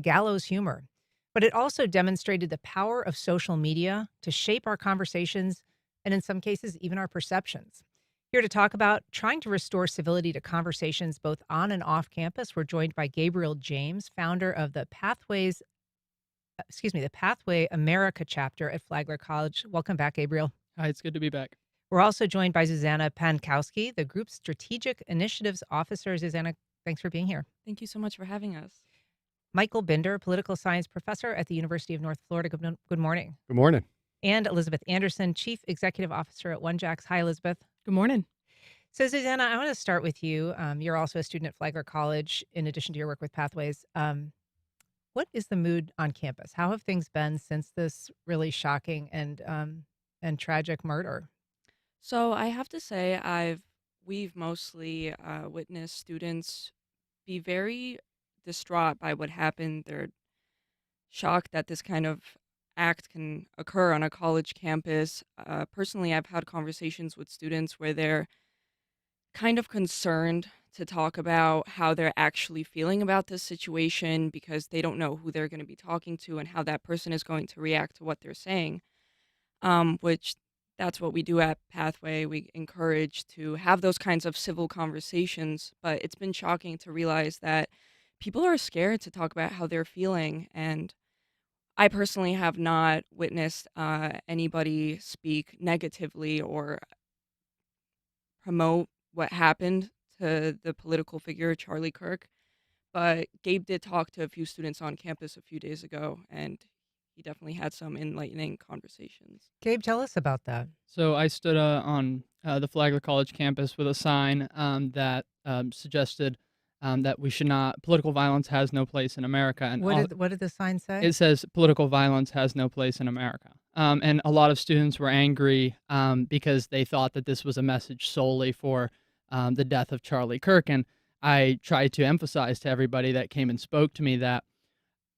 gallows humor. But it also demonstrated the power of social media to shape our conversations and, in some cases, even our perceptions. Here to talk about trying to restore civility to conversations both on and off campus, we're joined by Gabriel James, founder of the Pathway America chapter at Flagler College. Welcome back, Gabriel. Hi, it's good to be back. We're also joined by Zuzanna Pankowski, the group's strategic initiatives officer. Zuzanna, thanks for being here. Thank you so much for having us. Michael Binder, political science professor at the University of North Florida. Good morning. Good morning. And Elizabeth Andersen, chief executive officer at OneJax. Hi, Elizabeth. Good morning. So, Zuzanna, I want to start with you. You're also a student at Flagler College, in addition to your work with Pathways. What is the mood on campus? How have things been since this really shocking and tragic murder? So I have to say, we've mostly witnessed students be very distraught by what happened. They're shocked that this kind of act can occur on a college campus. Personally, I've had conversations with students where they're kind of concerned to talk about how they're actually feeling about this situation because they don't know who they're going to be talking to and how that person is going to react to what they're saying. Which that's what we do at Pathway. We encourage to have those kinds of civil conversations, but it's been shocking to realize that people are scared to talk about how they're feeling. And I personally have not witnessed anybody speak negatively or promote what happened to the political figure Charlie Kirk. But Gabe did talk to a few students on campus a few days ago, and he definitely had some enlightening conversations. Gabe, tell us about that. So I stood on the Flagler College campus with a sign that suggested that we should not, political violence has no place in America. And What did the sign say? it says political violence has no place in America. And a lot of students were angry because they thought that this was a message solely for the death of Charlie Kirk. And I tried to emphasize to everybody that came and spoke to me that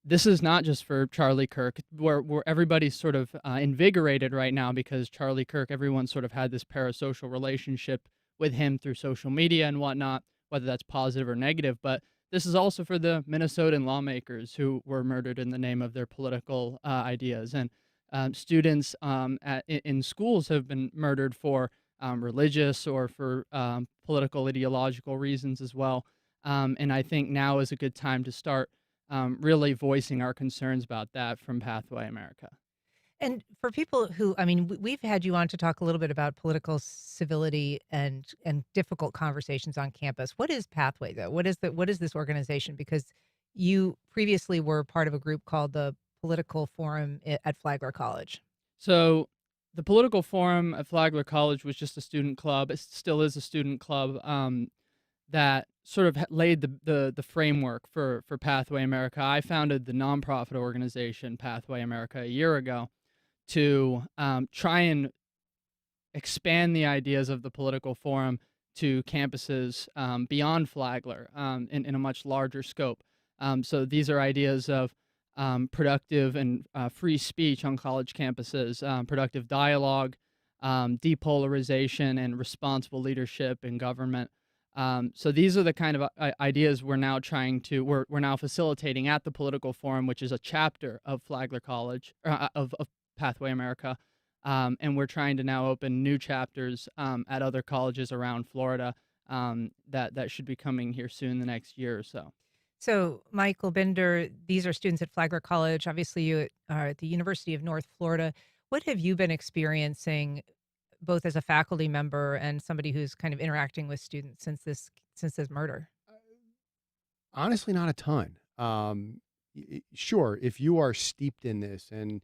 this is not just for Charlie Kirk, where everybody's sort of invigorated right now because Charlie Kirk, everyone sort of had this parasocial relationship with him through social media and whatnot, whether that's positive or negative. But this is also for the Minnesotan lawmakers who were murdered in the name of their political ideas. And students in schools have been murdered for religious or for political ideological reasons as well. And I think now is a good time to start really voicing our concerns about that from Pathway America. And for people who, I mean, we've had you on to talk a little bit about political civility and difficult conversations on campus. What is Pathway, though? What is this organization? Because you previously were part of a group called the Political Forum at Flagler College. So the Political Forum at Flagler College was just a student club. It still is a student club that sort of laid the framework for Pathway America. I founded the nonprofit organization Pathway America a year ago to try and expand the ideas of the political forum to campuses beyond Flagler in a much larger scope. So these are ideas of productive and free speech on college campuses, productive dialogue, depolarization, and responsible leadership in government. So these are the kind of ideas we're now we're now facilitating at the Political Forum, which is a chapter of Flagler College, of Pathway America. And we're trying to now open new chapters at other colleges around Florida that should be coming here soon, the next year or so. So, Michael Binder, these are students at Flagler College. Obviously, you are at the University of North Florida. What have you been experiencing, both as a faculty member and somebody who's kind of interacting with students since this murder? Honestly, not a ton. Sure, if you are steeped in this and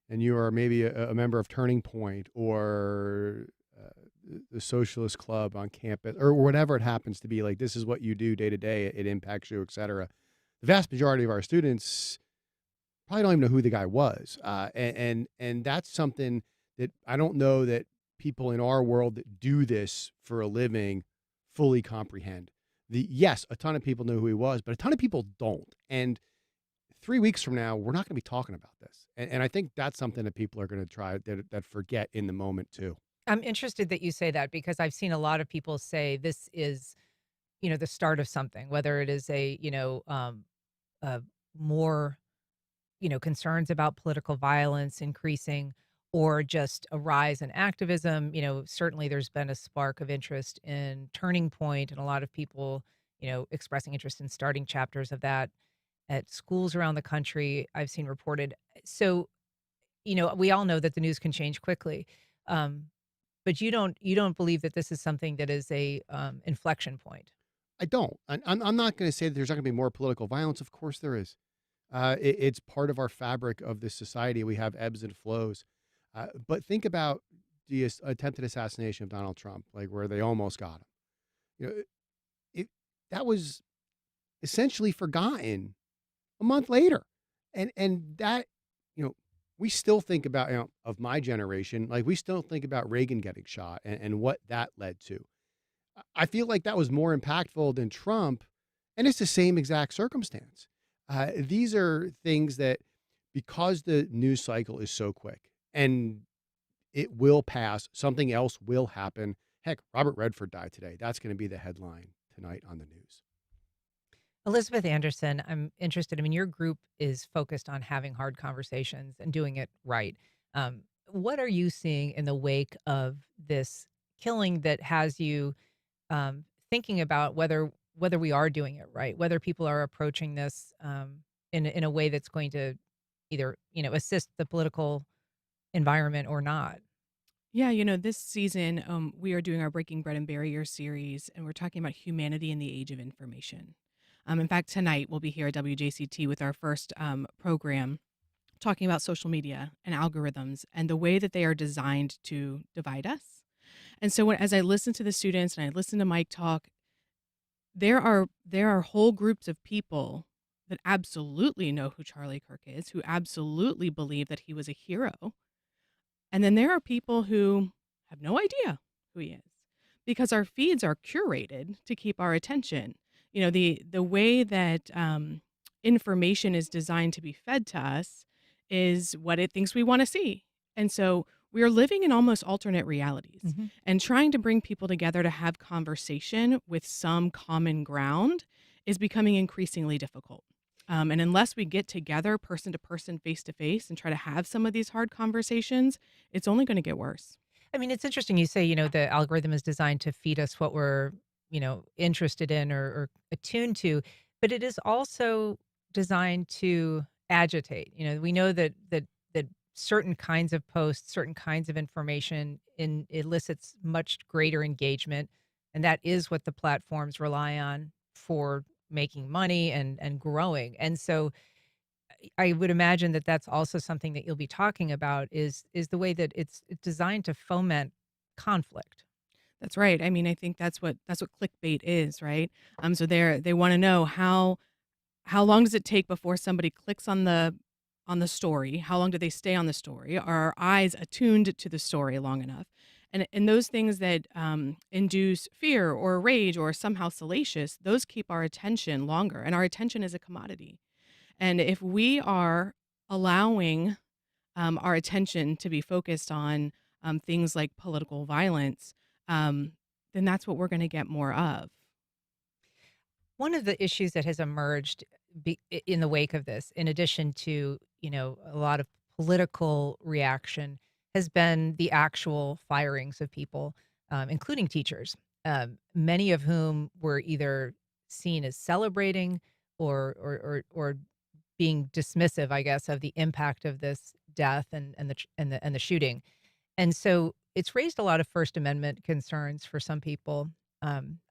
you are maybe a member of Turning Point or the Socialist Club on campus or whatever it happens to be, like this is what you do day to day, it impacts you, et cetera. The vast majority of our students probably don't even know who the guy was. And that's something that I don't know that people in our world that do this for a living fully comprehend. Yes, a ton of people know who he was, but a ton of people don't. And 3 weeks from now, we're not going to be talking about this. And I think that's something that people are going to try that forget in the moment too. I'm interested that you say that because I've seen a lot of people say this is, the start of something, whether it is a more, concerns about political violence increasing or just a rise in activism? Certainly there's been a spark of interest in Turning Point and a lot of people, expressing interest in starting chapters of that at schools around the country I've seen reported. So, we all know that the news can change quickly. Um, but you don't believe that this is something that is a inflection point. I don't. I'm not going to say that there's not going to be more political violence. Of course there is. It's part of our fabric of this society. We have ebbs and flows. But think about the attempted assassination of Donald Trump, like where they almost got him. You know, it that was essentially forgotten a month later, and that you know we still think about of my generation, like we still think about Reagan getting shot and what that led to. I feel like that was more impactful than Trump, and it's the same exact circumstance. These are things that, because the news cycle is so quick and it will pass, something else will happen. Heck, Robert Redford died today. That's going to be the headline tonight on the news. Elizabeth Anderson, I'm interested. I mean, your group is focused on having hard conversations and doing it right. What are you seeing in the wake of this killing that has you thinking about whether we are doing it right, whether people are approaching this in a way that's going to either assist the political environment or not? Yeah, this season, we are doing our Breaking Bread and Barrier series, and we're talking about humanity in the age of information. In fact, tonight we'll be here at WJCT with our first program talking about social media and algorithms and the way that they are designed to divide us. And so as I listen to the students and I listen to Mike talk, there are whole groups of people that absolutely know who Charlie Kirk is, who absolutely believe that he was a hero. And then there are people who have no idea who he is because our feeds are curated to keep our attention. The way that information is designed to be fed to us is what it thinks we want to see. And so we are living in almost alternate realities Mhm. and trying to bring people together to have conversation with some common ground is becoming increasingly difficult. And unless we get together person to person, face to face, and try to have some of these hard conversations, it's only going to get worse. I mean, it's interesting you say, the algorithm is designed to feed us what we're, interested in or attuned to, but it is also designed to agitate. We know that certain kinds of posts, certain kinds of information elicits much greater engagement, and that is what the platforms rely on for making money and growing. And so I would imagine that that's also something that you'll be talking about is the way that it's designed to foment conflict. That's right. I mean, I think that's what clickbait is, right? So they want to know how long does it take before somebody clicks on the story? How long do they stay on the story? Are our eyes attuned to the story long enough? And those things that induce fear or rage or somehow salacious, those keep our attention longer. And our attention is a commodity. And if we are allowing our attention to be focused on things like political violence, then that's what we're going to get more of. One of the issues that has emerged in the wake of this, in addition to a lot of political reaction, has been the actual firings of people, including teachers, many of whom were either seen as celebrating or being dismissive, I guess, of the impact of this death and the shooting. And so it's raised a lot of First Amendment concerns for some people.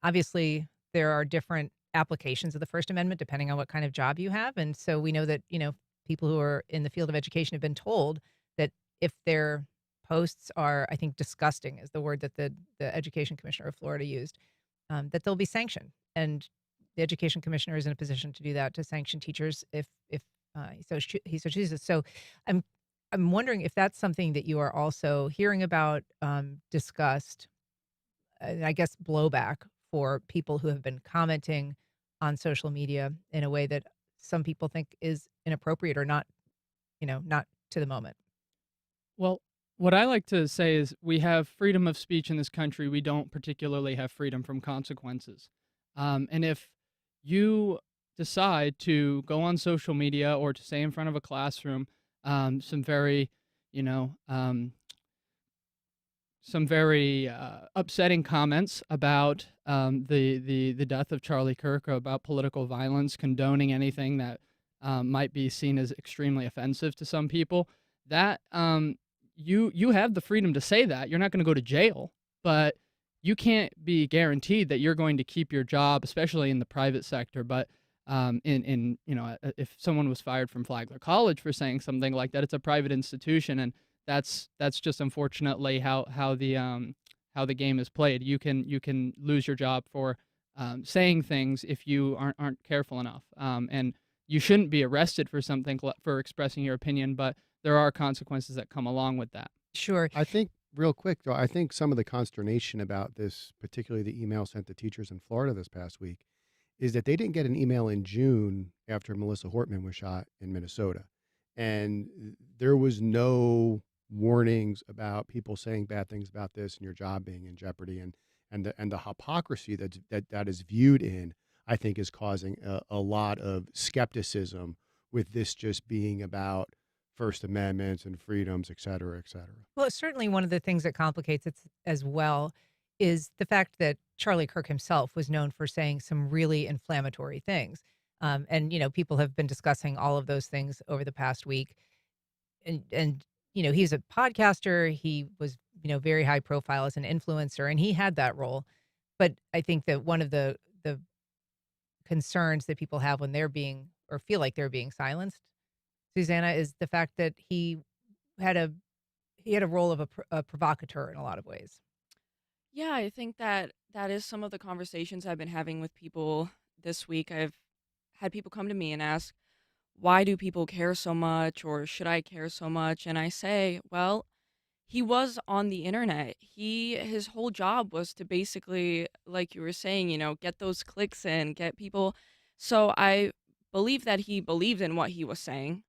Obviously, there are different applications of the First Amendment depending on what kind of job you have. And so we know that, people who are in the field of education have been told that if their posts are, I think, disgusting is the word that the education commissioner of Florida used, that they'll be sanctioned. And the education commissioner is in a position to do that, to sanction teachers if he so chooses. So I'm wondering if that's something that you are also hearing about, discussed, and I guess blowback for people who have been commenting on social media in a way that some people think is inappropriate or not, not to the moment. Well, what I like to say is we have freedom of speech in this country. We don't particularly have freedom from consequences. And if you decide to go on social media or to say in front of a classroom some very, you know, upsetting comments about the death of Charlie Kirk, or about political violence, condoning anything that might be seen as extremely offensive to some people, that you have the freedom to say that. You're not going to go to jail, but you can't be guaranteed that you're going to keep your job, especially in the private sector. But if someone was fired from Flagler College for saying something like that, it's a private institution, and that's just unfortunately how the game is played. You can lose your job for saying things if you aren't careful enough, and you shouldn't be arrested for for expressing your opinion, but there are consequences that come along with that. Sure. I think, real quick, though, I think some of the consternation about this, particularly the email sent to teachers in Florida this past week, is that they didn't get an email in June after Melissa Hortman was shot in Minnesota. And there was no warnings about people saying bad things about this and your job being in jeopardy. And the hypocrisy that is viewed in, I think, is causing a lot of skepticism with this just being about First Amendments and freedoms, et cetera, et cetera. Well, certainly one of the things that complicates it as well is the fact that Charlie Kirk himself was known for saying some really inflammatory things. And, people have been discussing all of those things over the past week. And he's a podcaster. He was, very high profile as an influencer, and he had that role. But I think that one of the concerns that people have when they're being, or feel like they're being silenced, Zuzanna, is the fact that he had a role of a provocateur in a lot of ways. Yeah, I think that is some of the conversations I've been having with people this week. I've had people come to me and ask, why do people care so much, or should I care so much? And I say, well, he was on the internet. His whole job was to basically, like you were saying, get those clicks in, get people. So I believe that he believed in what he was saying,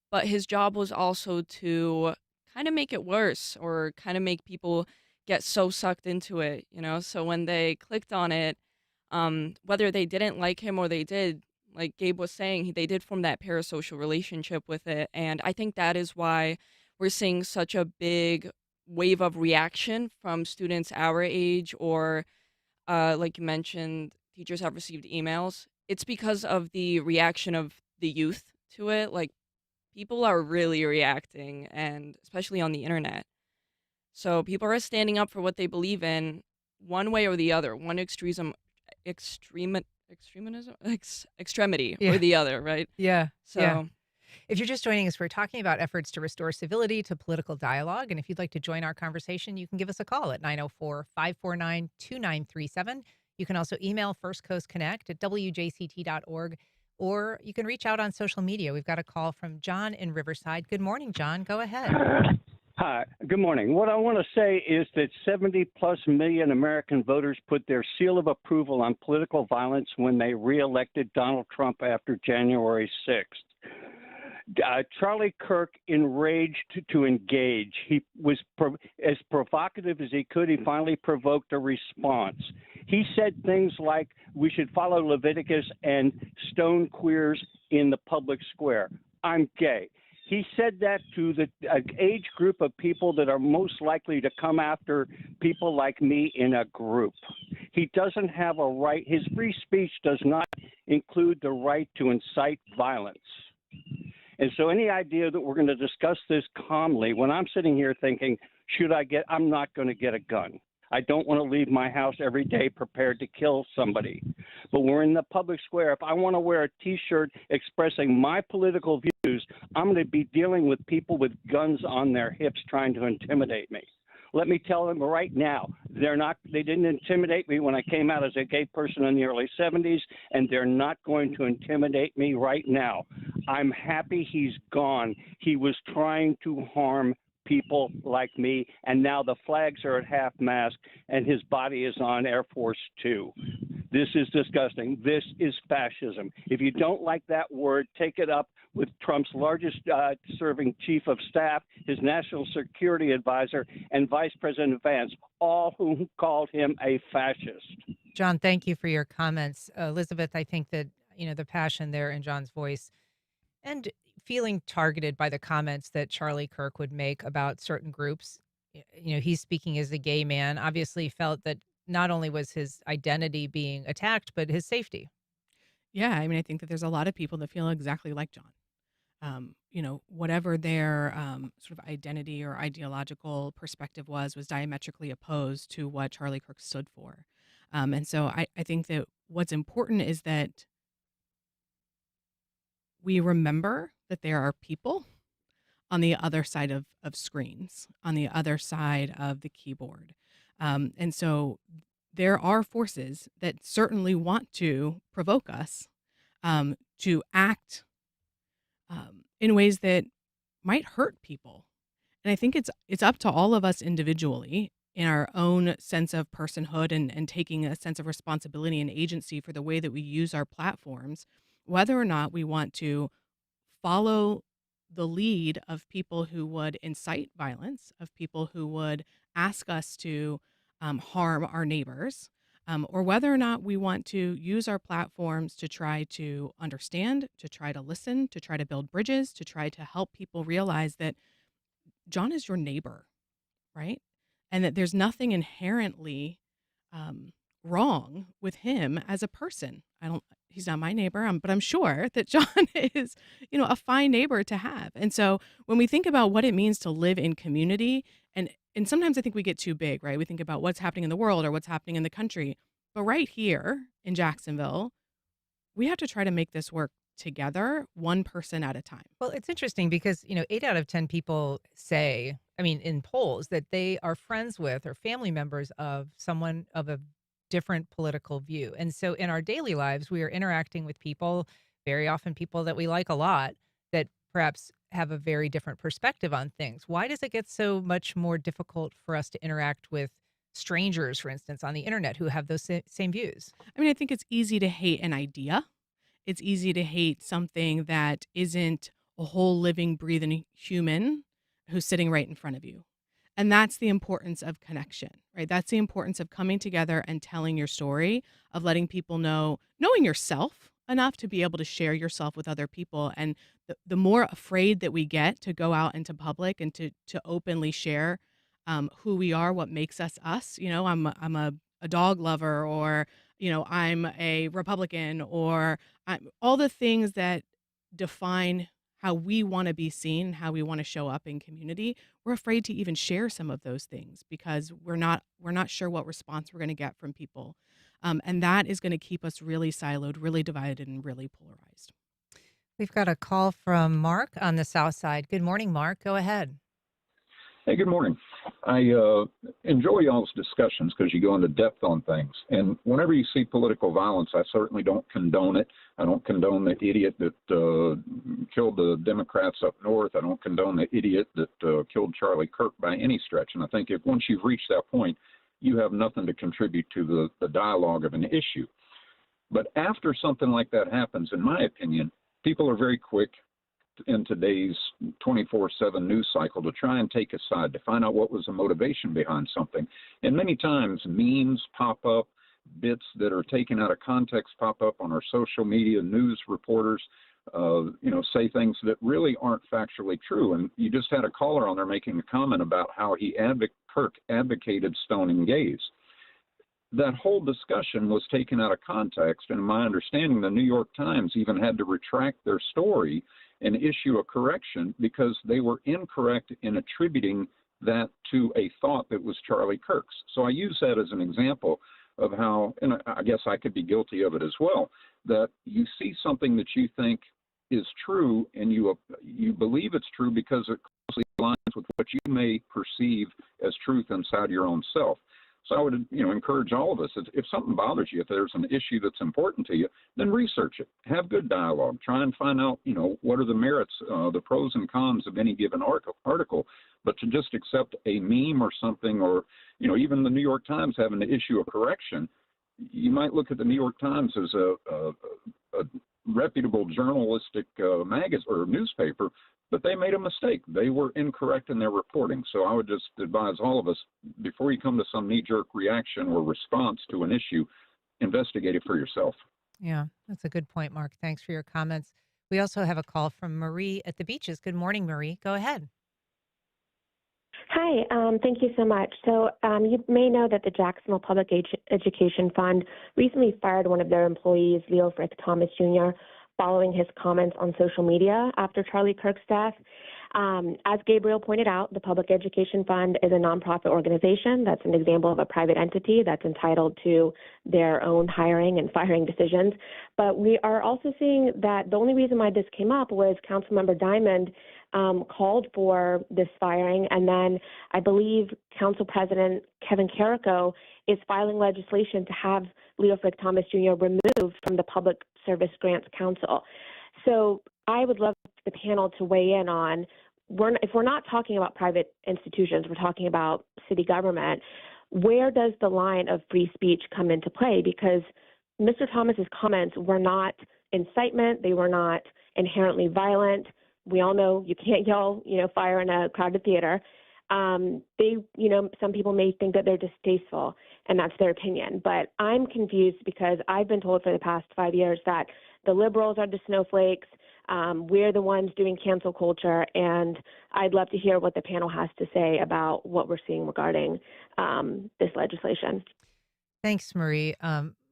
but his job was also to kind of make it worse, or kind of make people get so sucked into it, So when they clicked on it, whether they didn't like him or they did, like Gabe was saying, they did form that parasocial relationship with it. And I think that is why we're seeing such a big wave of reaction from students our age, or like you mentioned, teachers have received emails. It's because of the reaction of the youth to it. Like, people are really reacting, and especially on the internet. So people are standing up for what they believe in, one way or the other, one extremity Yeah. or the other, right? Yeah. So Yeah. If you're just joining us, we're talking about efforts to restore civility to political dialogue. And if you'd like to join our conversation, you can give us a call at 904-549-2937. You can also email First Coast Connect at WJCT.org, or you can reach out on social media. We've got a call from John in Riverside. Good morning, John. Go ahead. Hi, good morning. What I want to say is that 70-plus million American voters put their seal of approval on political violence when they reelected Donald Trump after January 6th. Charlie Kirk enraged to engage. He was as provocative as he could. He finally provoked a response. He said things like, we should follow Leviticus and stone queers in the public square. I'm gay. He said that to the age group of people that are most likely to come after people like me in a group. He doesn't have a right. His free speech does not include the right to incite violence. And so any idea that we're going to discuss this calmly, when I'm sitting here thinking, I'm not going to get a gun. I don't want to leave my house every day prepared to kill somebody. But we're in the public square. If I want to wear a T-shirt expressing my political views, I'm going to be dealing with people with guns on their hips trying to intimidate me. Let me tell them right now, they didn't intimidate me when I came out as a gay person in the early 70s, and they're not going to intimidate me right now. I'm happy he's gone. He was trying to harm people like me, and now the flags are at half-mast, and his body is on Air Force Two. This is disgusting. This is fascism. If you don't like that word, take it up with Trump's largest serving chief of staff, his national security advisor, and Vice President Vance, all who called him a fascist. John, thank you for your comments. Elizabeth, I think that, the passion there in John's voice and feeling targeted by the comments that Charlie Kirk would make about certain groups. He's speaking as a gay man, obviously felt that not only was his identity being attacked, but his safety. Yeah, I mean, I think that there's a lot of people that feel exactly like John. Whatever their sort of identity or ideological perspective was diametrically opposed to what Charlie Kirk stood for. And so I think that what's important is that we remember that there are people on the other side of screens, on the other side of the keyboard. And so there are forces that certainly want to provoke us to act in ways that might hurt people. And I think it's up to all of us individually in our own sense of personhood and taking a sense of responsibility and agency for the way that we use our platforms, whether or not we want to follow the lead of people who would incite violence, of people who would ask us to harm our neighbors, or whether or not we want to use our platforms to try to understand, to try to listen, to try to build bridges, to try to help people realize that John is your neighbor, right? And that there's nothing inherently wrong with him as a person. He's not my neighbor, but I'm sure that John is, a fine neighbor to have. And so when we think about what it means to live in community, and sometimes I think we get too big, right? We think about what's happening in the world or what's happening in the country. But right here in Jacksonville, we have to try to make this work together, one person at a time. Well, it's interesting because, 8 out of 10 people say, in polls, that they are friends with or family members of someone of a different political view. And so in our daily lives, we are interacting with people, very often people that we like a lot, that perhaps have a very different perspective on things. Why does it get so much more difficult for us to interact with strangers, for instance, on the internet who have those same views? I think it's easy to hate an idea. It's easy to hate something that isn't a whole living, breathing human who's sitting right in front of you. And that's the importance of connection, right? That's the importance of coming together and telling your story, of letting people know, knowing yourself enough to be able to share yourself with other people. And the more afraid that we get to go out into public and to openly share who we are, what makes us us. I'm a dog lover, or I'm a Republican, or all the things that define how we want to be seen, how we want to show up in community. We're afraid to even share some of those things because we're not sure what response we're going to get from people. And that is going to keep us really siloed, really divided, and really polarized. We've got a call from Mark on the South Side. Good morning, Mark. Go ahead. Hey, good morning. I enjoy y'all's discussions because you go into depth on things. And whenever you see political violence, I certainly don't condone it. I don't condone the idiot that killed the Democrats up north. I don't condone the idiot that killed Charlie Kirk by any stretch. And I think if once you've reached that point, you have nothing to contribute to the dialogue of an issue. But after something like that happens, in my opinion, people are very quick in today's 24/7 news cycle to try and take a side, to find out what was the motivation behind something. And many times memes pop up, bits that are taken out of context pop up on our social media. News reporters, say things that really aren't factually true. And you just had a caller on there making a comment about how Kirk advocated stoning gays. That whole discussion was taken out of context, and in my understanding, the New York Times even had to retract their story and issue a correction because they were incorrect in attributing that to a thought that was Charlie Kirk's. So I use that as an example of how, and I guess I could be guilty of it as well, that you see something that you think is true and you believe it's true because it closely aligns with what you may perceive as truth inside your own self. So I would, encourage all of us, if something bothers you, if there's an issue that's important to you, then research it. Have good dialogue. Try and find out, what are the merits, the pros and cons of any given article. But to just accept a meme or something, or, even the New York Times having to issue a correction, you might look at the New York Times as a reputable journalistic magazine or newspaper, but they made a mistake. They were incorrect in their reporting. So I would just advise all of us, before you come to some knee-jerk reaction or response to an issue, investigate it for yourself. Yeah, that's a good point, Mark. Thanks for your comments. We also have a call from Marie at the beaches. Good morning, Marie. Go ahead. Hi, thank you so much. So you may know that the Jacksonville Public Education Fund recently fired one of their employees, Leo Frith Thomas Jr., following his comments on social media after Charlie Kirk's death. As Gabriel pointed out, the Public Education Fund is a nonprofit organization. That's an example of a private entity that's entitled to their own hiring and firing decisions. But we are also seeing that the only reason why this came up was Councilmember Diamond called for this firing, and then I believe Council President Kevin Carrico is filing legislation to have Leo Frick Thomas Jr. removed from the Public Service Grants Council. So I would love the panel to weigh in on, if we're not talking about private institutions, we're talking about city government, where does the line of free speech come into play? Because Mr. Thomas's comments were not incitement, they were not inherently violent. We all know you can't yell, fire in a crowded theater. Some people may think that they're distasteful, and that's their opinion. But I'm confused because I've been told for the past 5 years that the liberals are the snowflakes. We're the ones doing cancel culture, and I'd love to hear what the panel has to say about what we're seeing regarding this legislation. Thanks, Marie.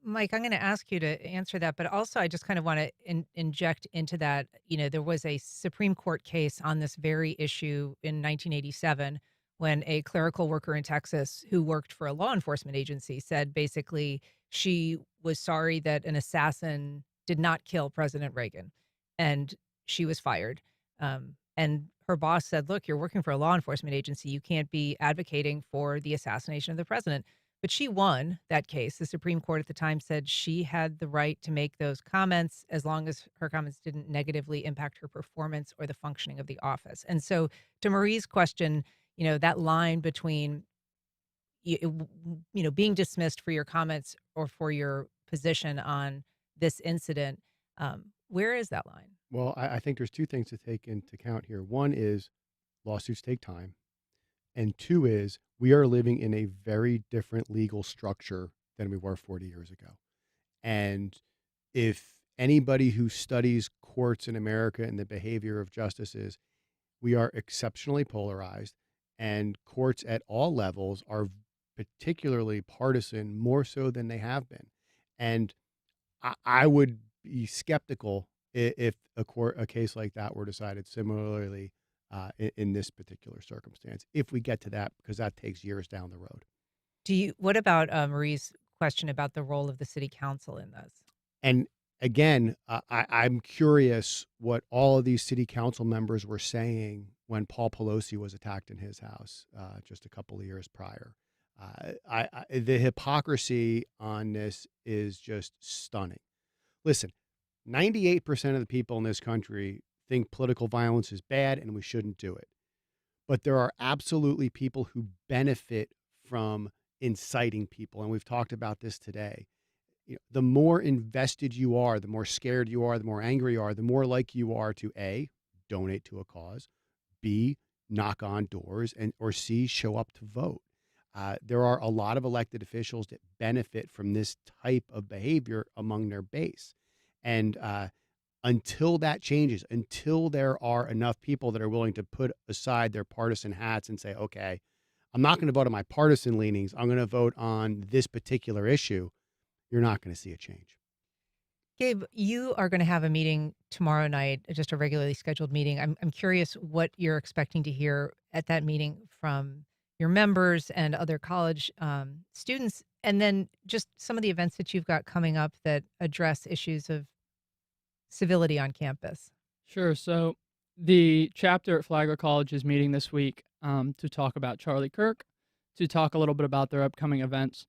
Mike, I'm going to ask you to answer that, but also I just kind of want to inject into that. There was a Supreme Court case on this very issue in 1987 when a clerical worker in Texas who worked for a law enforcement agency said basically she was sorry that an assassin did not kill President Reagan, and she was fired. And her boss said, look, you're working for a law enforcement agency. You can't be advocating for the assassination of the president. But she won that case. The Supreme Court at the time said she had the right to make those comments as long as her comments didn't negatively impact her performance or the functioning of the office. And so to Marie's question, that line between, being dismissed for your comments or for your position on this incident, where is that line? Well, I think there's two things to take into account here. One is lawsuits take time. And two is we are living in a very different legal structure than we were 40 years ago. And if anybody who studies courts in America and the behavior of justices, we are exceptionally polarized, and courts at all levels are particularly partisan, more so than they have been. And I would be skeptical if a case like that were decided similarly in this particular circumstance, if we get to that, because that takes years down the road. What about Marie's question about the role of the city council in this? And again, I'm curious what all of these city council members were saying when Paul Pelosi was attacked in his house just a couple of years prior. The hypocrisy on this is just stunning. Listen, 98% of the people in this country think political violence is bad and we shouldn't do it. But there are absolutely people who benefit from inciting people. And we've talked about this today. The more invested you are, the more scared you are, the more angry you are, the more likely you are to A, donate to a cause, B, knock on doors, or C, show up to vote. There are a lot of elected officials that benefit from this type of behavior among their base. And until that changes, until there are enough people that are willing to put aside their partisan hats and say, okay, I'm not going to vote on my partisan leanings, I'm going to vote on this particular issue, you're not going to see a change. Gabe, you are going to have a meeting tomorrow night, just a regularly scheduled meeting. I'm curious what you're expecting to hear at that meeting from your members and other college students, and then just some of the events that you've got coming up that address issues of civility on campus. Sure. So the chapter at Flagler College is meeting this week to talk about Charlie Kirk, to talk a little bit about their upcoming events.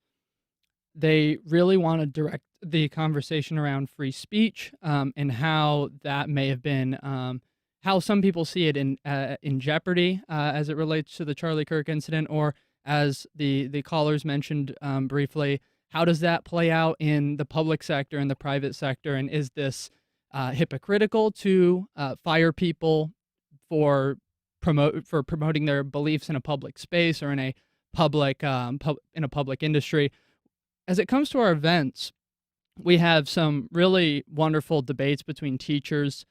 They really want to direct the conversation around free speech and how that may have been, how some people see it in jeopardy as it relates to the Charlie Kirk incident, or as the callers mentioned briefly, how does that play out in the public sector and the private sector, and is this hypocritical to fire people for promoting their beliefs in a public space or in a public industry? As it comes to our events, we have some really wonderful debates between teachers,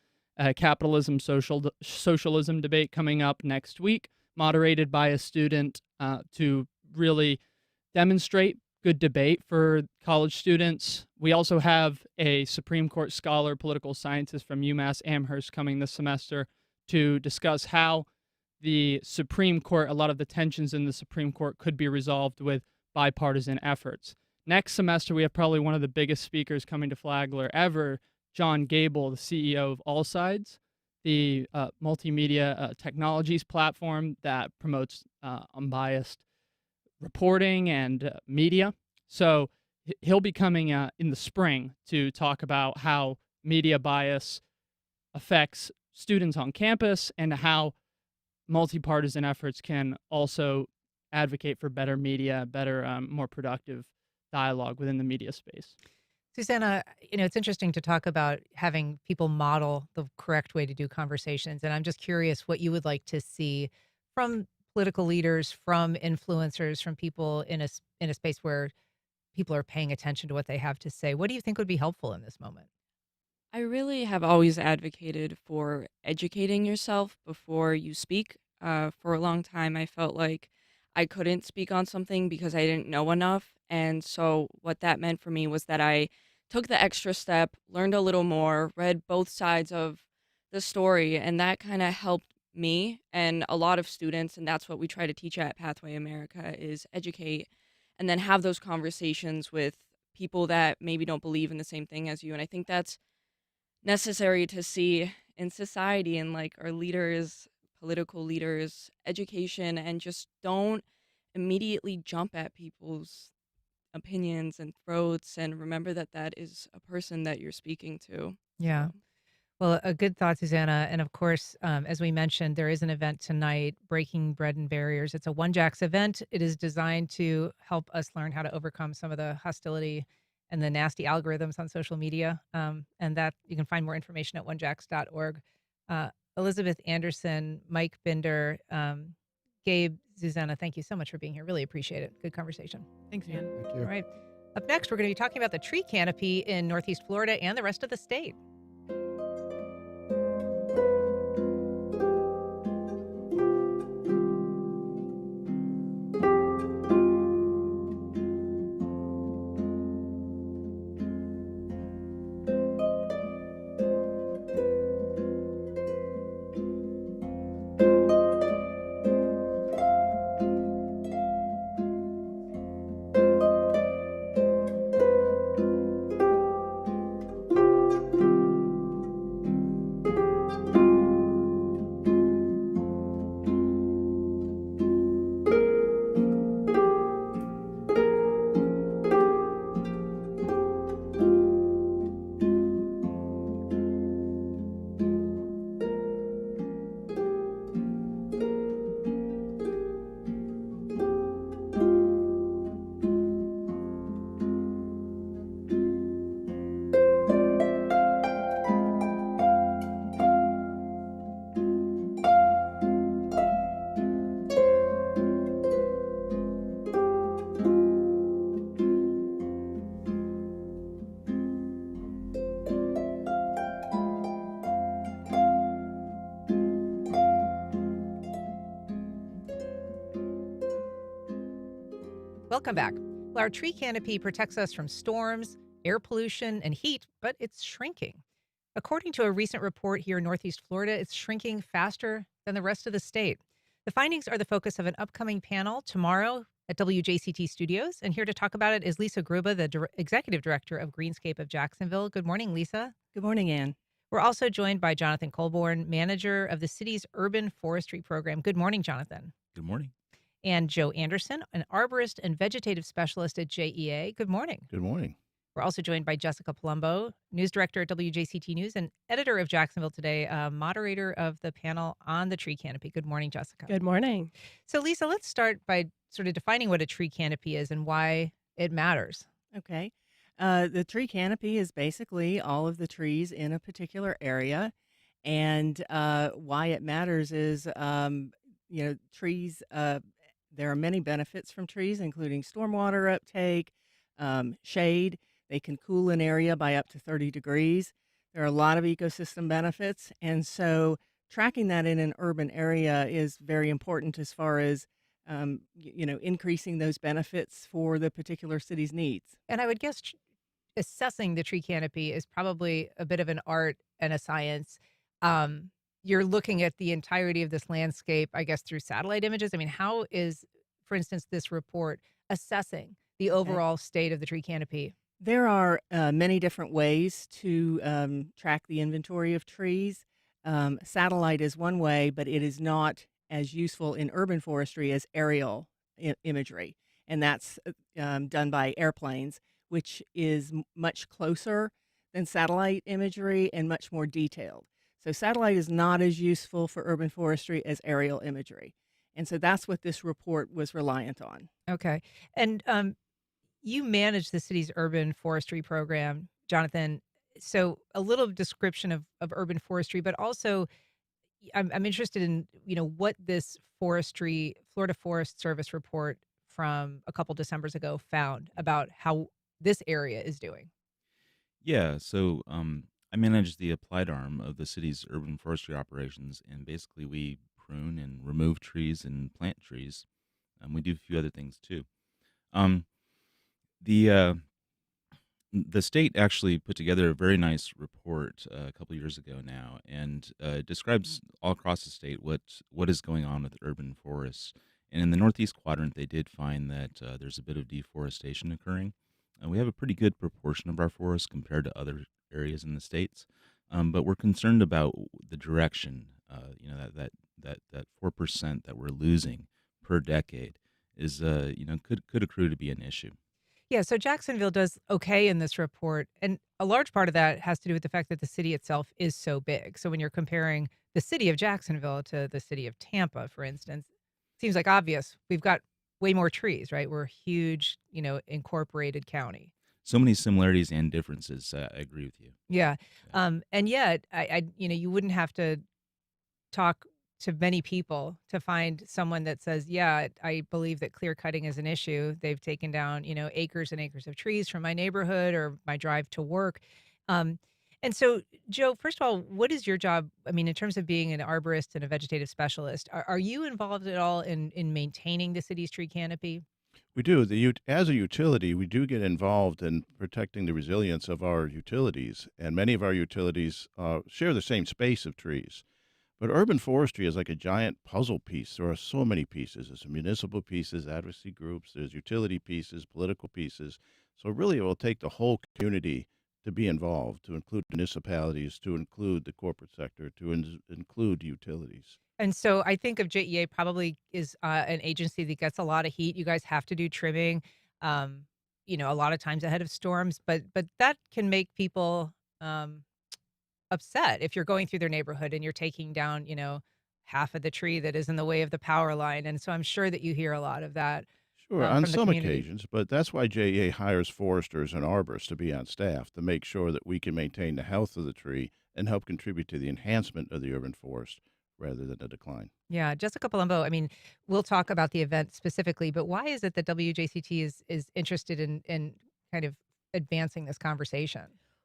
capitalism, socialism debate coming up next week, moderated by a student to really demonstrate good debate for college students. We also have a Supreme Court scholar, political scientist from UMass Amherst coming this semester to discuss how the Supreme Court, a lot of the tensions in the Supreme Court could be resolved with bipartisan efforts. Next semester, we have probably one of the biggest speakers coming to Flagler ever, John Gable, the CEO of All Sides, the multimedia technologies platform that promotes unbiased reporting and media. So he'll be coming in the spring to talk about how media bias affects students on campus and how multi-partisan efforts can also advocate for better media, better, more productive dialogue within the media space. Zuzanna, it's interesting to talk about having people model the correct way to do conversations. And I'm just curious what you would like to see from political leaders, from influencers, from people in a space where people are paying attention to what they have to say. What do you think would be helpful in this moment? I really have always advocated for educating yourself before you speak. For a long time, I felt like I couldn't speak on something because I didn't know enough. And so, what that meant for me was that I took the extra step, learned a little more, read both sides of the story, and that kind of helped me and a lot of students. And that's what we try to teach at Pathway America is educate and then have those conversations with people that maybe don't believe in the same thing as you. And I think that's necessary to see in society and like our leaders, political leaders, education, and just don't immediately jump at people's opinions and throats and remember that that is a person that you're speaking to. Yeah. So, Well, a good thought, Susanna. And of course, as we mentioned, there is an event tonight, Breaking Bread and Barriers. It's a OneJax event. It is designed to help us learn how to overcome some of the hostility and the nasty algorithms on social media. And that you can find more information at onejax.org. Elizabeth Andersen, Mike Binder, Gabe, Zuzanna, thank you so much for being here. Really appreciate it. Good conversation. Thanks, Ann. Thank All you. right. Up next, we're going to be talking about the tree canopy in Northeast Florida and the rest of the state. Welcome back. Well, our tree canopy protects us from storms, air pollution, and heat, but it's shrinking. According to a recent report here in Northeast Florida, it's shrinking faster than the rest of the state. The findings are the focus of an upcoming panel tomorrow at WJCT Studios. And here to talk about it is Lisa Gruba, the executive director of Greenscape of Jacksonville. Good morning, Lisa. Good morning, Ann. We're also joined by Jonathan Colborn, manager of the city's urban forestry program. Good morning, Jonathan. Good morning. And Joe Andersen, an arborist and vegetative specialist at JEA. Good morning. Good morning. We're also joined by Jessica Palumbo, news director at WJCT News and editor of Jacksonville Today, moderator of the panel on the tree canopy. Good morning, Jessica. Good morning. So, Lisa, let's start by sort of defining what a tree canopy is and why it matters. Okay. The tree canopy is basically all of the trees in a particular area. And why it matters is, trees, there are many benefits from trees, including stormwater uptake, shade. They can cool an area by up to 30 degrees. There are a lot of ecosystem benefits. And so tracking that in an urban area is very important as far as, increasing those benefits for the particular city's needs. And I would guess assessing the tree canopy is probably a bit of an art and a science. You're looking at the entirety of this landscape, I guess, through satellite images. I mean, how is, for instance, this report assessing the Okay. overall state of the tree canopy? There are many different ways to track the inventory of trees. Satellite is one way, but it is not as useful in urban forestry as aerial imagery. And that's done by airplanes, which is much closer than satellite imagery and much more detailed. So, satellite is not as useful for urban forestry as aerial imagery. And so that's what this report was reliant on. Okay. And you manage the city's urban forestry program, Jonathan. So a little description of urban forestry, but also I'm interested in, what this Florida Forest Service report from a couple Decembers ago found about how this area is doing. Yeah, so I manage the applied arm of the city's urban forestry operations, and basically we prune and remove trees and plant trees. We do a few other things too. Um, the uh, the state actually put together a very nice report a couple years ago now, and describes all across the state what is going on with urban forests. And in the northeast quadrant, they did find that there's a bit of deforestation occurring. We have a pretty good proportion of our forests compared to other areas in the states, but we're concerned about the direction. That 4% that we're losing per decade is could accrue to be an issue. Yeah, so Jacksonville does okay in this report, and a large part of that has to do with the fact that the city itself is so big. So when you're comparing the city of Jacksonville to the city of Tampa, for instance, seems like obvious. We've got way more trees, right? We're a huge, incorporated county. So many similarities and differences. I agree with you. Yeah. Yeah. And yet, you wouldn't have to talk to many people to find someone that says, yeah, I believe that clear cutting is an issue. They've taken down, acres and acres of trees from my neighborhood or my drive to work. Um, and so, Joe, first of all, what is your job? I mean, in terms of being an arborist and a vegetative specialist, are you involved at all in maintaining the city's tree canopy? We do. As a utility, we do get involved in protecting the resilience of our utilities, and many of our utilities share the same space of trees. But urban forestry is like a giant puzzle piece. There are so many pieces. There's municipal pieces, advocacy groups, there's utility pieces, political pieces. So really, it will take the whole community to be involved, to include municipalities, to include the corporate sector, to include utilities. And so I think of JEA probably is an agency that gets a lot of heat. You guys have to do trimming, a lot of times ahead of storms, but that can make people upset if you're going through their neighborhood and you're taking down, half of the tree that is in the way of the power line. And so I'm sure that you hear a lot of that Sure, on from the some community. occasions, but that's why JEA hires foresters and arborists to be on staff to make sure that we can maintain the health of the tree and help contribute to the enhancement of the urban forest rather than the decline. Yeah, Jessica Palumbo, I mean, we'll talk about the event specifically, but why is it that WJCT is interested in kind of advancing this conversation?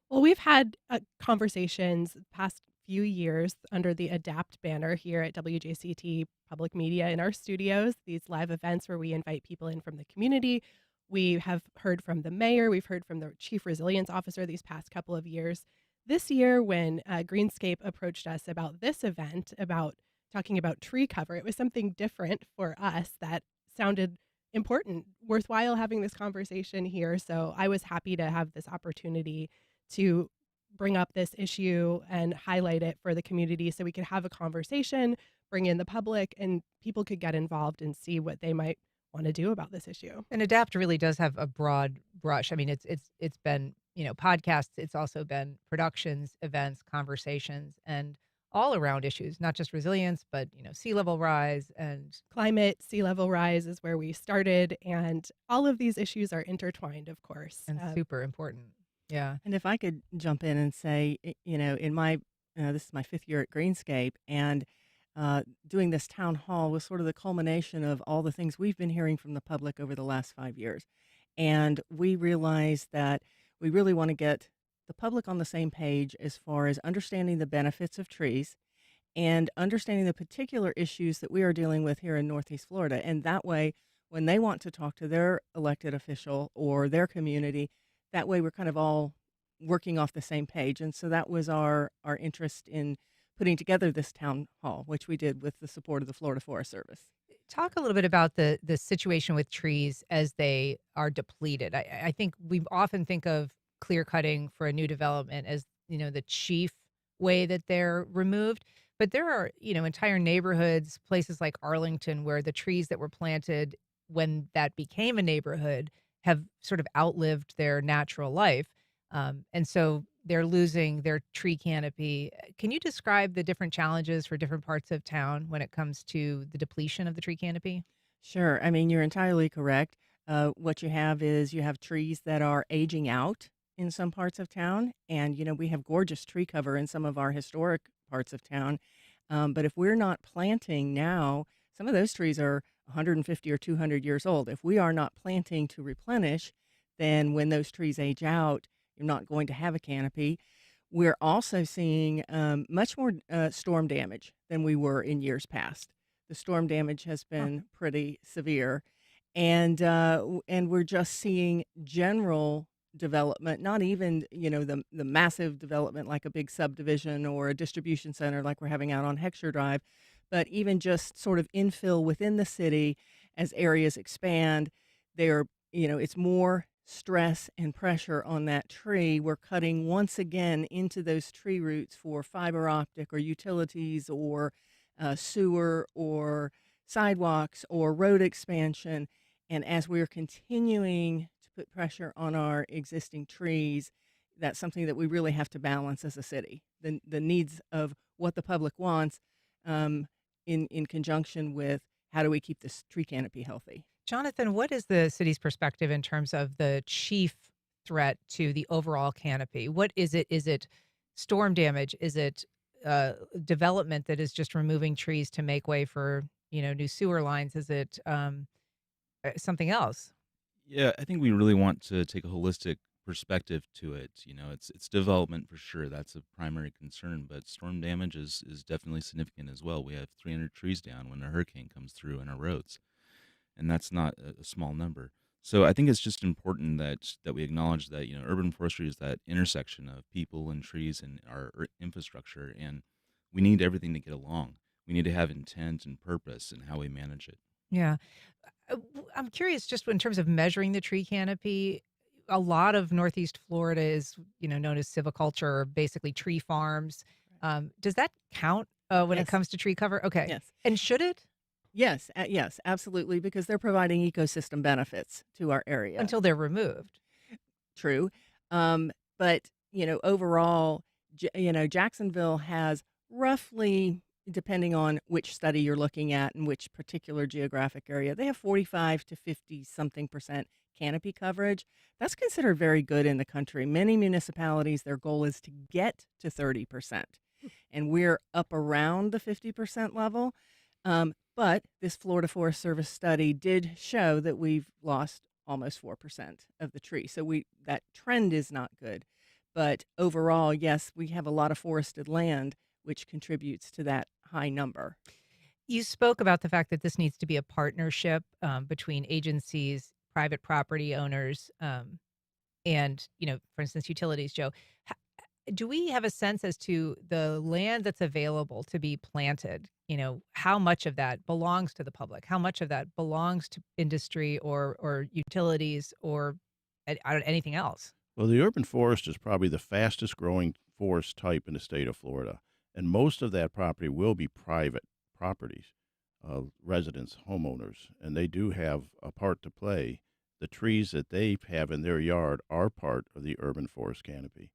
Well, we've had conversations the past few years under the ADAPT banner here at WJCT Public Media in our studios, these live events where we invite people in from the community. We have heard from the mayor, we've heard from the chief resilience officer these past couple of years. This year, when Greenscape approached us about this event, about talking about tree cover, it was something different for us that sounded important, worthwhile having this conversation here. So I was happy to have this opportunity to bring up this issue and highlight it for the community so we could have a conversation, bring in the public, and people could get involved and see what they might want to do about this issue. And ADAPT really does have a broad brush. I mean, it's been, podcasts, it's also been productions, events, conversations, and all around issues, not just resilience, but, sea level rise and Climate, sea level rise is where we started, and all of these issues are intertwined, of course. super important. Yeah. And if I could jump in and say, in my this is my 5th year at Greenscape, and doing this town hall was sort of the culmination of all the things we've been hearing from the public over the last 5 years. And we realized that We really want to get the public on the same page as far as understanding the benefits of trees and understanding the particular issues that we are dealing with here in Northeast Florida. And that way, when they want to talk to their elected official or their community, that way we're kind of all working off the same page. And so that was our interest in putting together this town hall, which we did with the support of the Florida Forest Service. Talk a little bit about the situation with trees as they are depleted. I think we often think of clear cutting for a new development as, the chief way that they're removed. But there are, entire neighborhoods, places like Arlington, where the trees that were planted when that became a neighborhood have sort of outlived their natural life. And so they're losing their tree canopy. Can you describe the different challenges for different parts of town when it comes to the depletion of the tree canopy? Sure. I mean, you're entirely correct. What you have is you have trees that are aging out in some parts of town. And, we have gorgeous tree cover in some of our historic parts of town. But if we're not planting now, some of those trees are 150 or 200 years old. If we are not planting to replenish, then when those trees age out, you're not going to have a canopy. We're also seeing much more storm damage than we were in years past. The storm damage has been pretty severe, and we're just seeing general development, not even the massive development like a big subdivision or a distribution center like we're having out on Heckscher Drive, but even just sort of infill within the city as areas expand. It's more stress and pressure on that tree. We're cutting once again into those tree roots for fiber optic or utilities or sewer or sidewalks or road expansion. And as we're continuing to put pressure on our existing trees, that's something that we really have to balance as a city. The needs of what the public wants in conjunction with how do we keep this tree canopy healthy. Jonathan, what is the city's perspective in terms of the chief threat to the overall canopy? What is it? Is it storm damage? Is it development that is just removing trees to make way for new sewer lines? Is it something else? Yeah, I think we really want to take a holistic perspective to it. It's development for sure. That's a primary concern, but storm damage is definitely significant as well. We have 300 trees down when a hurricane comes through in our roads, and that's not a small number. So I think it's just important that we acknowledge that urban forestry is that intersection of people and trees and our infrastructure, and we need everything to get along. We need to have intent and purpose in how we manage it. Yeah. I'm curious, just in terms of measuring the tree canopy, a lot of Northeast Florida is, known as silviculture, or basically tree farms. Does that count when it Yes. comes to tree cover? Okay. Yes. And should it? Yes, absolutely, because they're providing ecosystem benefits to our area. Until they're removed. True. But, overall, Jacksonville has roughly, depending on which study you're looking at and which particular geographic area, they have 45 to 50 something percent canopy coverage. That's considered very good in the country. Many municipalities, their goal is to get to 30%, and we're up around the 50% level. But this Florida Forest Service study did show that we've lost almost 4% of the tree. So that trend is not good. But overall, yes, we have a lot of forested land, which contributes to that high number. You spoke about the fact that this needs to be a partnership between agencies, private property owners, and, for instance, utilities, Joe. Do we have a sense as to the land that's available to be planted? How much of that belongs to the public? How much of that belongs to industry or utilities or anything else? Well, the urban forest is probably the fastest growing forest type in the state of Florida, and most of that property will be private properties, residents, homeowners, and they do have a part to play. The trees that they have in their yard are part of the urban forest canopy.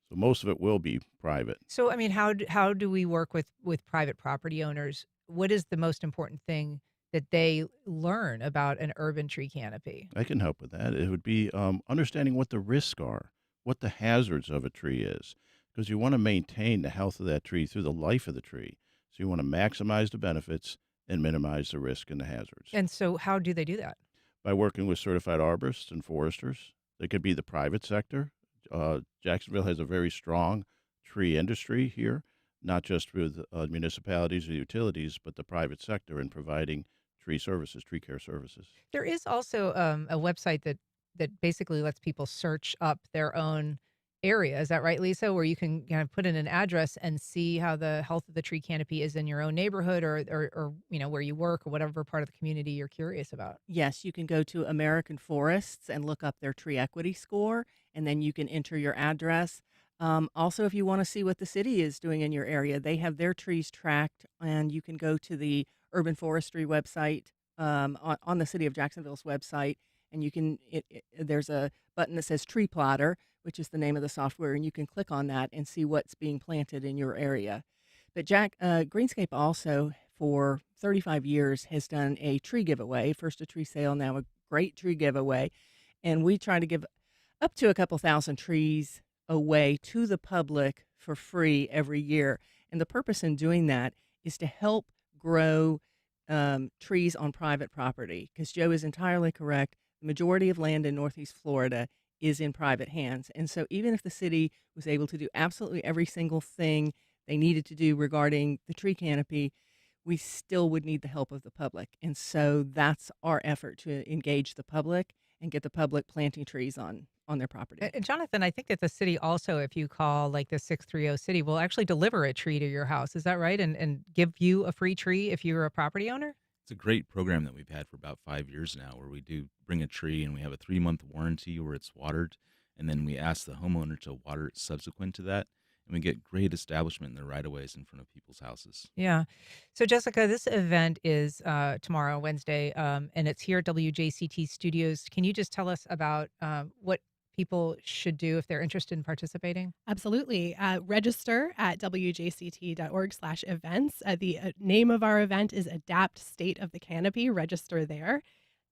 So most of it will be private. So, I mean, how do we work with private property owners? What is the most important thing that they learn about an urban tree canopy? I can help with that. It would be understanding what the risks are, what the hazards of a tree is, because you want to maintain the health of that tree through the life of the tree. So you want to maximize the benefits and minimize the risk and the hazards. And so how do they do that? By working with certified arborists and foresters There could be the private sector. Jacksonville has a very strong tree industry here, not just with municipalities or utilities, but the private sector in providing tree services, tree care services. There is also a website that basically lets people search up their own area. Is that right, Lisa? Where you can kind of put in an address and see how the health of the tree canopy is in your own neighborhood or where you work or whatever part of the community you're curious about. Yes, you can go to American Forests and look up their tree equity score, and then you can enter your address. Also, if you want to see what the city is doing in your area, they have their trees tracked, and you can go to the urban forestry website on the City of Jacksonville's website, and you can. There's a button that says Tree Plotter, which is the name of the software, and you can click on that and see what's being planted in your area. But Greenscape also, for 35 years, has done a tree giveaway. First a tree sale, now a great tree giveaway, and we try to give up to a couple thousand trees away to the public for free every year. And the purpose in doing that is to help grow trees on private property, because Joe is entirely correct. The majority of land in Northeast Florida is in private hands. And so even if the city was able to do absolutely every single thing they needed to do regarding the tree canopy, we still would need the help of the public. And so that's our effort, to engage the public and get the public planting trees on their property. And Jonathan, I think that the city also, if you call like the 630 city, will actually deliver a tree to your house. Is that right? And give you a free tree if you're a property owner? It's a great program that we've had for about 5 years now, where we do bring a tree and we have a 3-month warranty where it's watered, and then we ask the homeowner to water it subsequent to that, and we get great establishment in the right-of-ways in front of people's houses. Yeah. So, Jessica, this event is tomorrow, Wednesday, and it's here at WJCT Studios. Can you just tell us about what people should do if they're interested in participating? Absolutely. Register at wjct.org/events. The name of our event is Adapt State of the Canopy. Register there.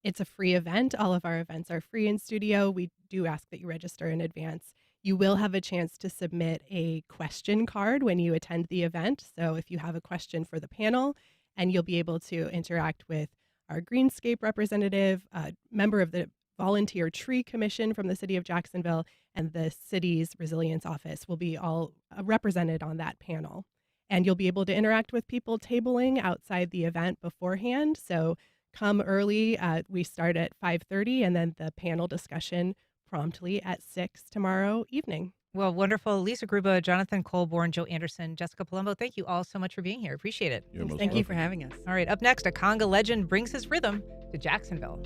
It's a free event. All of our events are free in studio. We do ask that you register in advance. You will have a chance to submit a question card when you attend the event. So if you have a question for the panel, and you'll be able to interact with our Greenscape representative, a member of the Volunteer Tree Commission from the City of Jacksonville, and the city's Resilience Office will be all represented on that panel. And you'll be able to interact with people tabling outside the event beforehand. So come early. We start at 5:30, and then the panel discussion promptly at 6 tomorrow evening. Well, wonderful. Lisa Gruba, Jonathan Colborn, Joe Andersen, Jessica Palumbo, thank you all so much for being here. Appreciate it. Thank you for having us. All right, up next, a conga legend brings his rhythm to Jacksonville.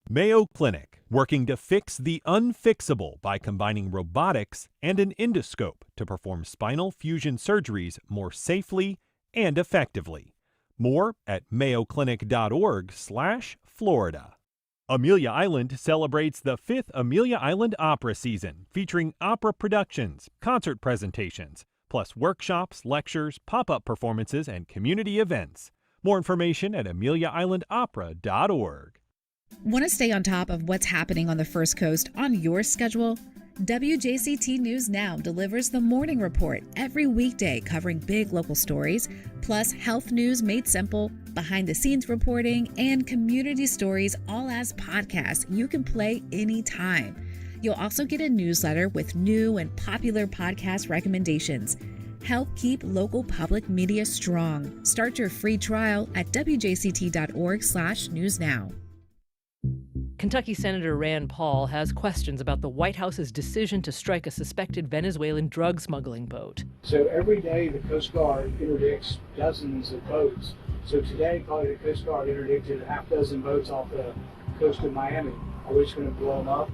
Mayo Clinic, working to fix the unfixable by combining robotics and an endoscope to perform spinal fusion surgeries more safely and effectively. More at mayoclinic.org/Florida. Amelia Island celebrates the 5th Amelia Island Opera season, featuring opera productions, concert presentations, plus workshops, lectures, pop-up performances, and community events. More information at ameliaislandopera.org. Want to stay on top of what's happening on the First Coast on your schedule? WJCT News Now delivers the morning report every weekday, covering big local stories, plus health news made simple, behind-the-scenes reporting, and community stories, all as podcasts you can play anytime. You'll also get a newsletter with new and popular podcast recommendations. Help keep local public media strong. Start your free trial at wjct.org/newsnow. Kentucky Senator Rand Paul has questions about the White House's decision to strike a suspected Venezuelan drug smuggling boat. So every day the Coast Guard interdicts dozens of boats. So today probably the Coast Guard interdicted a half dozen boats off the coast of Miami. Are we just going to blow them up?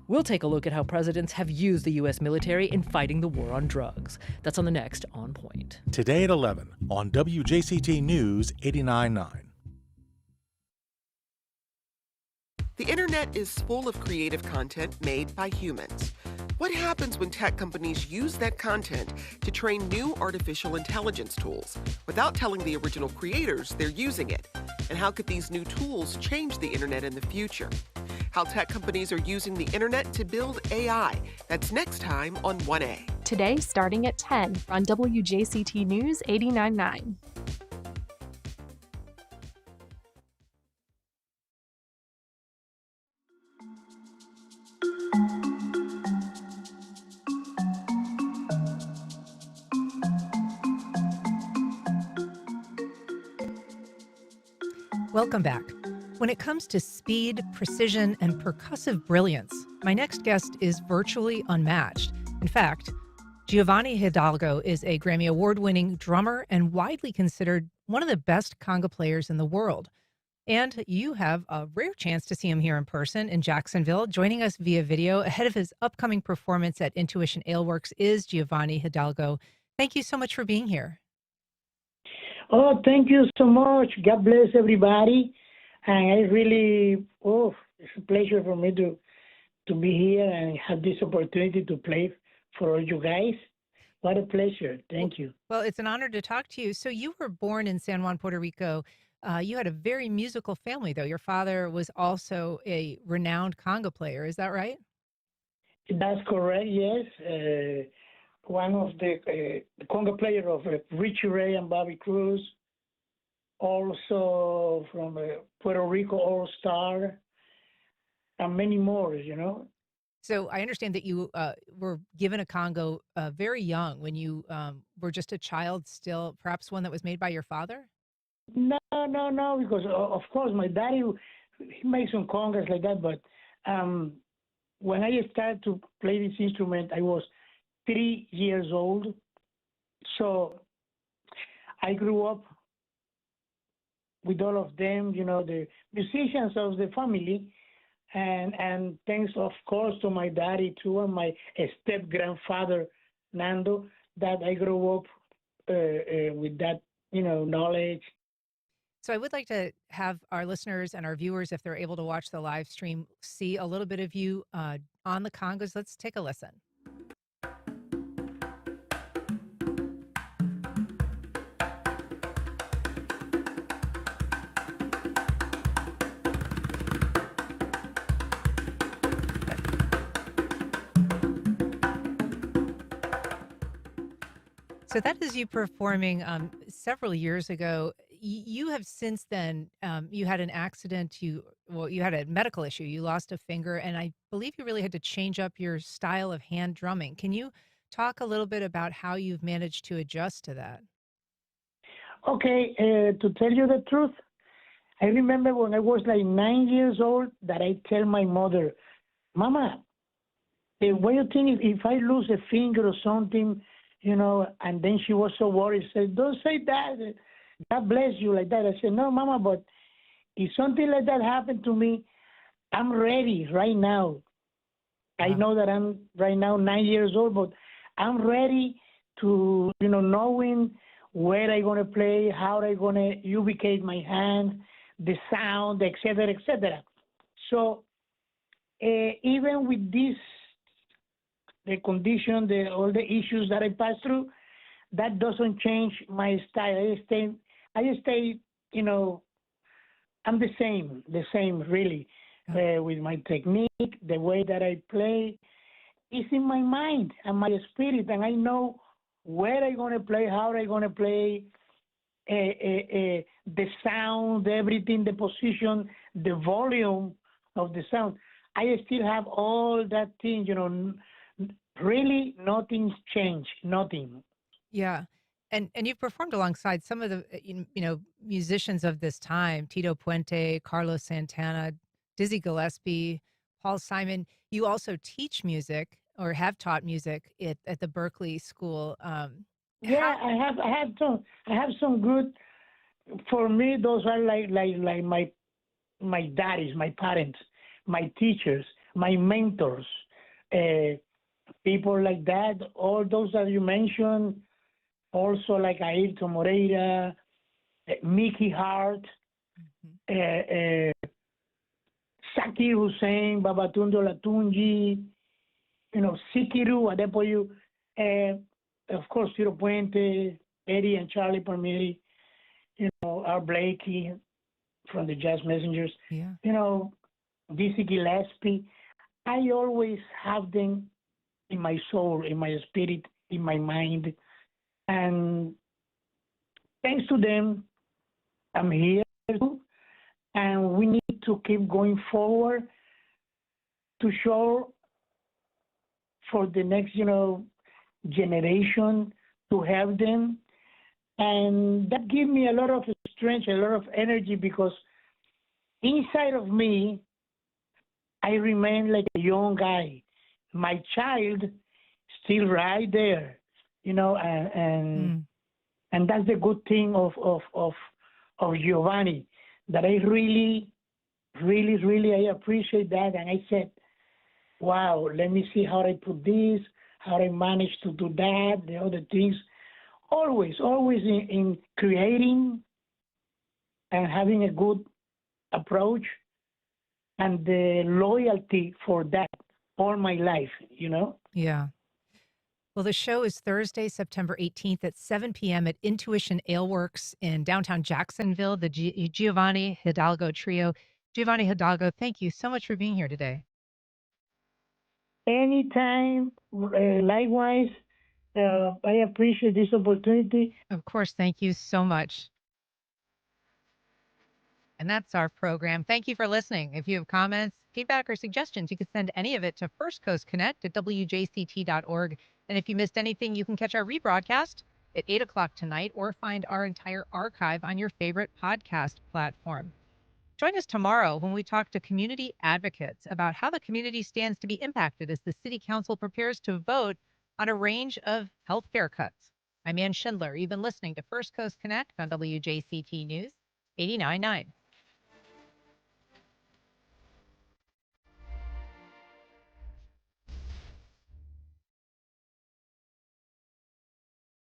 We'll take a look at how presidents have used the U.S. military in fighting the war on drugs. That's on the next On Point. Today at 11 on WJCT News 89.9. The internet is full of creative content made by humans. What happens when tech companies use that content to train new artificial intelligence tools without telling the original creators they're using it? And how could these new tools change the internet in the future? How tech companies are using the internet to build AI. That's next time on 1A. Today, starting at 10 on WJCT News 89.9. Welcome back. When it comes to speed, precision, and percussive brilliance, my next guest is virtually unmatched. In fact, Giovanni Hidalgo is a Grammy Award-winning drummer and widely considered one of the best conga players in the world. And you have a rare chance to see him here in person in Jacksonville. Joining us via video ahead of his upcoming performance at Intuition Aleworks is Giovanni Hidalgo. Thank you so much for being here. Oh, thank you so much. God bless everybody. And I really, it's a pleasure for me to be here and have this opportunity to play for all you guys. What a pleasure. Thank you. Well, it's an honor to talk to you. So you were born in San Juan, Puerto Rico. You had a very musical family, though. Your father was also a renowned conga player. Is that right? That's correct, yes. One of the conga player of Richie Ray and Bobby Cruz, also from Puerto Rico All-Star, and many more, you know. So I understand that you were given a conga very young when you were just a child still, perhaps one that was made by your father? No, because of course my daddy, he makes some congas like that, but when I started to play this instrument, I was 3 years old. So I grew up with all of them, you know, the musicians of the family, and thanks, of course, to my daddy too, and my step-grandfather, Nando, that I grew up with that, you know, knowledge. So I would like to have our listeners and our viewers, if they're able to watch the live stream, see a little bit of you on the congas. Let's take a listen. So that is you performing several years ago. You have since then, you had an accident, you had a medical issue, you lost a finger, and I believe you really had to change up your style of hand drumming. Can you talk a little bit about how you've managed to adjust to that? Okay, to tell you the truth, I remember when I was like 9 years old that I tell my mother, Mama, what do you think if I lose a finger or something, you know? And then she was so worried, said, don't say that. God bless you, like that. I said, no, Mama, but if something like that happened to me, I'm ready right now. I know that I'm right now 9 years old, but I'm ready to, you know, knowing where I'm going to play, how I'm going to ubicate my hand, the sound, et cetera, et cetera. So even with this, the condition, all the issues that I pass through, that doesn't change my style. I stay, you know, I'm the same, really, with my technique, the way that I play. It's in my mind and my spirit, and I know where I'm going to play, how I'm going to play, the sound, everything, the position, the volume of the sound. I still have all that thing, you know. Really, nothing's changed. Nothing. Yeah. And you've performed alongside some of the you know musicians of this time: Tito Puente, Carlos Santana, Dizzy Gillespie, Paul Simon. You also teach music or have taught music at the Berkeley School. Yeah, I have some good. For me, those are like my daddies, my parents, my teachers, my mentors, people like that. All those that you mentioned. Also like Ayrton Moreira, Mickey Hart, Zakir Hussain, Babatunde Olatunji, Sikiru, Adepoyu, of course, Tiro Puente, Eddie and Charlie Palmieri, Art Blakey from the Jazz Messengers, Yeah. Dizzy Gillespie. I always have them in my soul, in my spirit, in my mind. And thanks to them, I'm here. And we need to keep going forward to show for the next, generation to have them. And that gave me a lot of strength, a lot of energy, because inside of me, I remain like a young guy. My child still right there, and that's the good thing of Giovanni, that I really, really, really, I appreciate that. And I said, wow, let me see how I put this, how I manage to do that, the other things. Always in creating and having a good approach and the loyalty for that all my life, Yeah. Well, the show is Thursday, September 18th at 7 p.m. at Intuition Ale Works in downtown Jacksonville, the Giovanni Hidalgo Trio. Giovanni Hidalgo, thank you so much for being here today. Anytime, likewise, I appreciate this opportunity. Of course, thank you so much. And that's our program. Thank you for listening. If you have comments, feedback, or suggestions, you can send any of it to First Coast Connect at WJCT.org. And if you missed anything, you can catch our rebroadcast at 8 o'clock tonight or find our entire archive on your favorite podcast platform. Join us tomorrow when we talk to community advocates about how the community stands to be impacted as the City Council prepares to vote on a range of healthcare cuts. I'm Ann Schindler. You've been listening to First Coast Connect on WJCT News 89.9.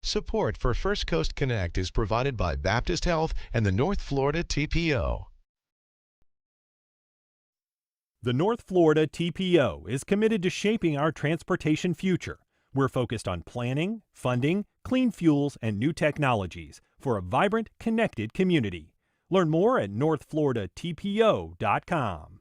Support for First Coast Connect is provided by Baptist Health and the North Florida TPO. The North Florida TPO is committed to shaping our transportation future. We're focused on planning, funding, clean fuels, and new technologies for a vibrant, connected community. Learn more at northfloridatpo.com.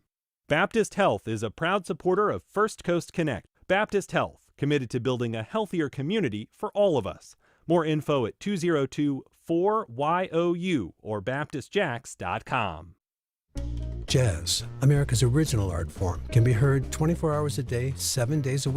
Baptist Health is a proud supporter of First Coast Connect. Baptist Health, committed to building a healthier community for all of us. More info at 202-4YOU or baptistjax.com. Jazz, America's original art form, can be heard 24 hours a day, 7 days a week.